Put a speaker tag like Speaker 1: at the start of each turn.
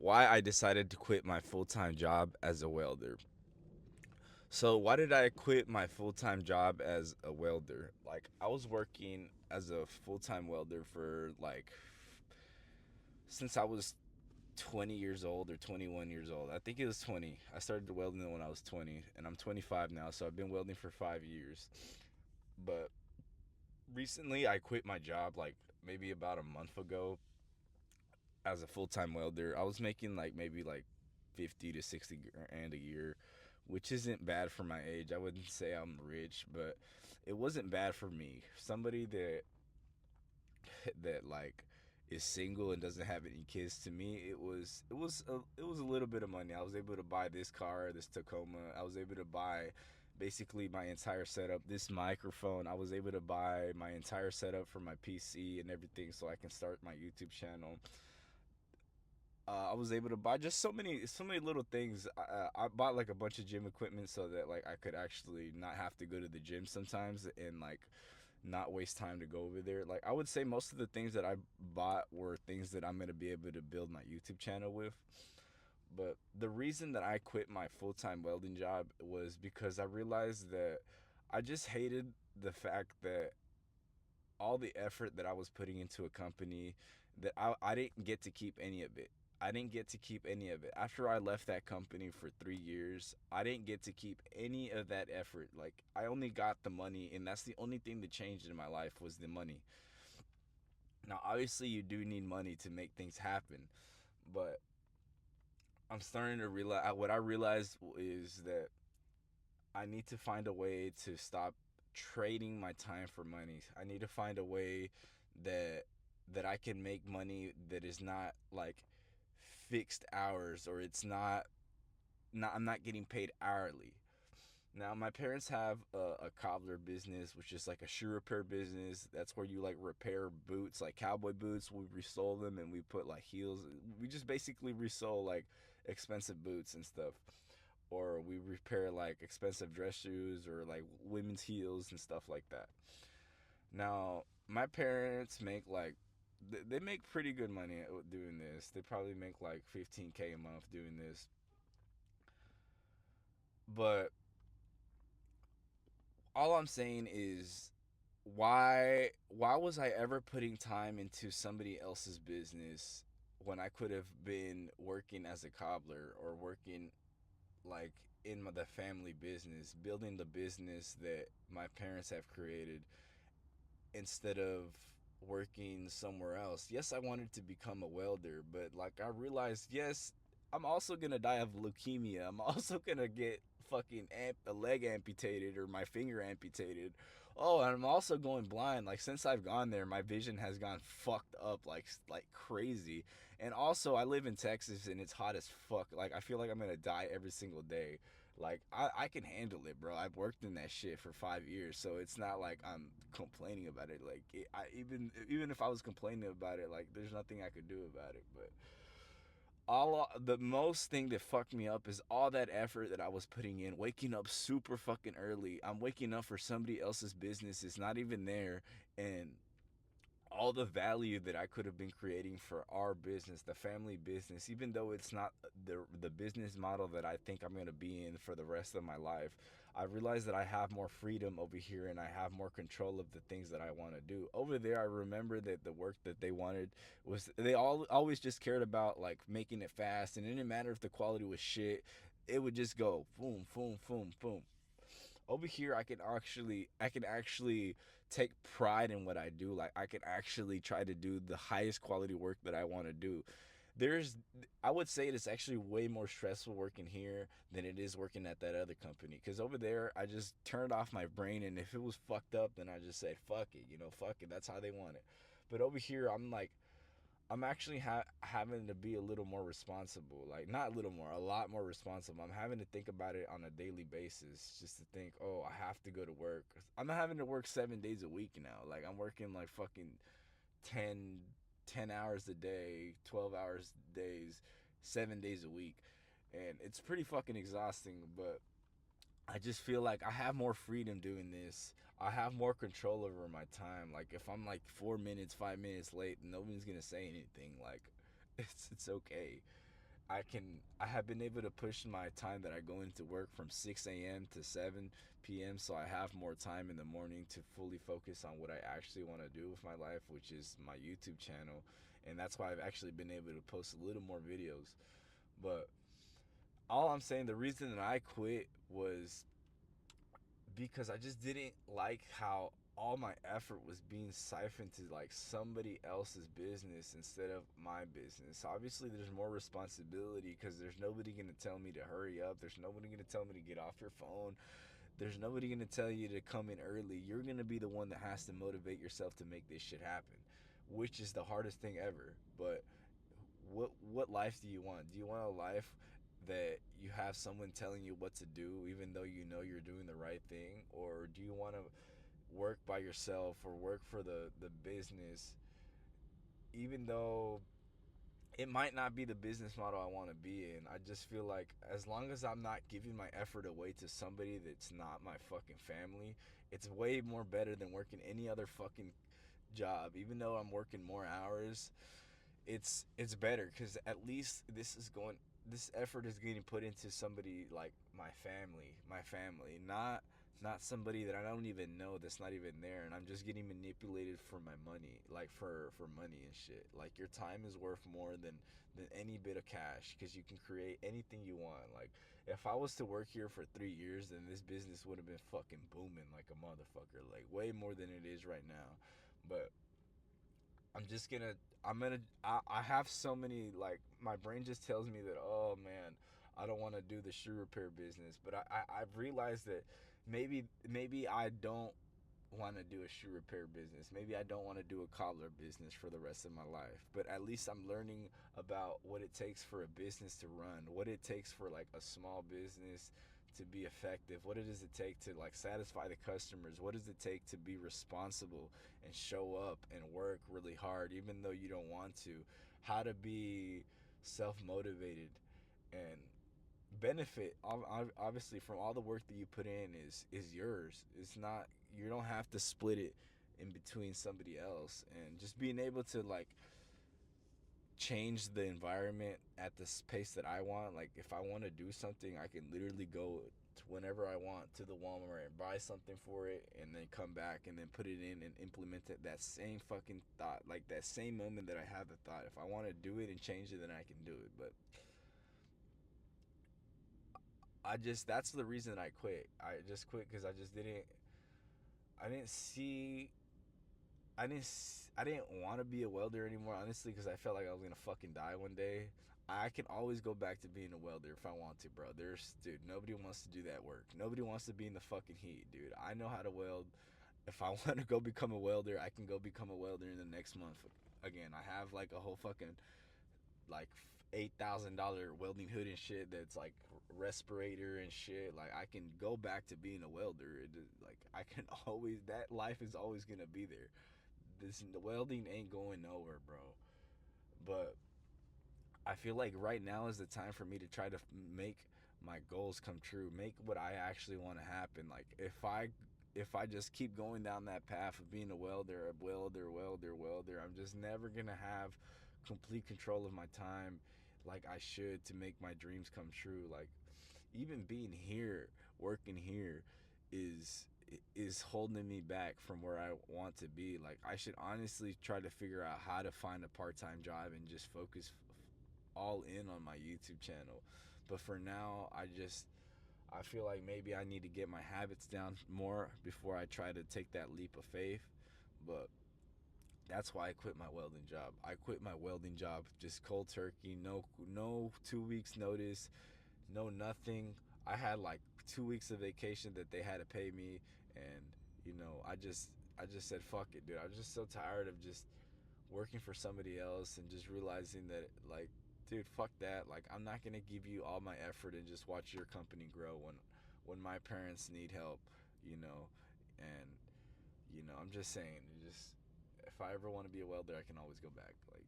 Speaker 1: why I decided to quit my full-time job as a welder. So, why did I quit my full-time job as a welder? Like, I was working as a full-time welder for like since I was 20 years old or 21 years old. I think it was 20. I started welding when I was 20, and I'm 25 now, so I've been welding for 5 years. But recently, I quit my job like maybe about a month ago as a full-time welder. I was making like maybe like 50 to 60 grand a year, which isn't bad for my age. I wouldn't say I'm rich, but it wasn't bad for me. Somebody that like is single and doesn't have any kids, to me it was a little bit of money. I was able to buy this car, this Tacoma. I was able to buy basically my entire setup, this microphone. I was able to buy my entire setup for my PC and everything so I can start my YouTube channel. I was able to buy just so many little things. I bought like a bunch of gym equipment so that like I could actually not have to go to the gym sometimes and like not waste time to go over there. Like I would say most of the things that I bought were things that I'm gonna be able to build my YouTube channel with. But the reason that I quit my full time welding job was because I realized that I just hated the fact that all the effort that I was putting into a company that I didn't get to keep any of it. I didn't get to keep any of it. After I left that company for 3 years, I didn't get to keep any of that effort. Like I only got the money, and that's the only thing that changed in my life was the money. Now, obviously, you do need money to make things happen, but I'm starting to realize what I realized is that I need to find a way to stop trading my time for money. I need to find a way that I can make money that is not like fixed hours, or it's not I'm not getting paid hourly. Now, my parents have a cobbler business, which is like a shoe repair business. That's where you like repair boots, like cowboy boots. We resole them and we put like heels. We just basically resole like expensive boots and stuff. Or we repair like expensive dress shoes or like women's heels and stuff like that. Now, my parents make like they make pretty good money doing this. They probably make like 15K a month doing this. But all I'm saying is why was I ever putting time into somebody else's business when I could have been working as a cobbler or working like in the family business, building the business that my parents have created instead of working somewhere else. Yes, I wanted to become a welder, but like I realized, yes, I'm also gonna die of leukemia. I'm also gonna get fucking a leg amputated or my finger amputated. Oh, and I'm also going blind. Like since I've gone there, my vision has gone fucked up like crazy. And also, I live in Texas and it's hot as fuck. Like I feel like I'm gonna die every single day. Like I can handle it, bro. I've worked in that shit for 5 years, so it's not like I'm complaining about it. Like even if I was complaining about it, like there's nothing I could do about it. But all the most thing that fucked me up is all that effort that I was putting in, waking up super fucking early. I'm waking up for somebody else's business. It's not even there, and all the value that I could have been creating for our business, the family business, even though it's not the business model that I think I'm going to be in for the rest of my life, I realize that I have more freedom over here and I have more control of the things that I want to do. Over there, I remember that the work that they wanted was they all always just cared about like making it fast, and it didn't matter if the quality was shit. It would just go boom, boom, boom, boom. Over here, I can actually take pride in what I do. Like I can actually try to do the highest quality work that I want to do. There's I would say it's actually way more stressful working here than it is working at that other company, cuz over there I just turned off my brain, and if it was fucked up then I just said fuck it, fuck it. That's how they want it. But over here I'm actually having to be a little more responsible. Like, not a little more, a lot more responsible. I'm having to think about it on a daily basis, just to think, oh, I have to go to work. I'm having to work 7 days a week now. Like, I'm working like fucking 10, 10 hours a day, 12 hours days, 7 days a week. And it's pretty fucking exhausting, but I just feel like I have more freedom doing this. I have more control over my time. Like if I'm like 4 minutes, 5 minutes late, nobody's gonna say anything. Like it's okay. I have been able to push my time that I go into work from 6 a.m. to 7 p.m. so I have more time in the morning to fully focus on what I actually want to do with my life, which is my YouTube channel. And that's why I've actually been able to post a little more videos. But all I'm saying, the reason that I quit was because I just didn't like how all my effort was being siphoned to like somebody else's business instead of my business. Obviously, there's more responsibility because there's nobody going to tell me to hurry up. There's nobody going to tell me to get off your phone. There's nobody going to tell you to come in early. You're going to be the one that has to motivate yourself to make this shit happen, which is the hardest thing ever. But what life do you want? Do you want a life that you have someone telling you what to do even though you know you're doing the right thing, or do you want to work by yourself or work for the business even though it might not be the business model I want to be in? I just feel like as long as I'm not giving my effort away to somebody that's not my fucking family, it's way more better than working any other fucking job. Even though I'm working more hours, it's better because at least this effort is getting put into somebody like my family, not somebody that I don't even know, that's not even there, and I'm just getting manipulated for my money, like for money and shit. Like your time is worth more than any bit of cash because you can create anything you want. Like if I was to work here for 3 years, then this business would have been fucking booming like a motherfucker, like way more than it is right now. But I'm just gonna I have so many, like my brain just tells me that, oh man, I don't want to do the shoe repair business, but I've realized that maybe I don't want to do a shoe repair business. Maybe I don't want to do a cobbler business for the rest of my life. But at least I'm learning about what it takes for a business to run, what it takes for like a small business to be effective, what it does it take to like satisfy the customers, what does it take to be responsible and show up and work really hard even though you don't want to, how to be self-motivated and benefit obviously from all the work that you put in is yours. It's not, you don't have to split it in between somebody else. And just being able to like change the environment at the pace that I want, like if I want to do something, I can literally go to whenever I want to the Walmart and buy something for it and then come back and then put it in and implement it, that same fucking thought, like that same moment that I have the thought, if I want to do it and change it, then I can do it. But I just, that's the reason I quit. I just quit because I didn't see I didn't want to be a welder anymore, honestly, because I felt like I was gonna fucking die one day. I can always go back to being a welder if I want to, bro. Dude, nobody wants to do that work. Nobody wants to be in the fucking heat, dude. I know how to weld. If I want to go become a welder, I can go become a welder in the next month. Again, I have like a whole fucking like $8,000 welding hood and shit that's like respirator and shit. Like I can go back to being a welder. Like I can always, that life is always gonna be there. The welding ain't going nowhere, bro. But I feel like right now is the time for me to try to make my goals come true, make what I actually want to happen. Like if I just keep going down that path of being a welder, I'm just never gonna have complete control of my time like I should to make my dreams come true. Like even being here, working here, is is holding me back from where I want to be. Like I should honestly try to figure out how to find a part-time job and just focus all in on my YouTube channel. But for now, I feel like maybe I need to get my habits down more before I try to take that leap of faith. But that's why I quit my welding job. I quit my welding job just cold turkey, no 2 weeks notice, no nothing. I had like 2 weeks of vacation that they had to pay me, and I just said fuck it, dude. I was just so tired of just working for somebody else and just realizing that, like, dude, fuck that. Like I'm not gonna give you all my effort and just watch your company grow when my parents need help, you know. And I'm just saying, just if I ever want to be a welder, I can always go back. Like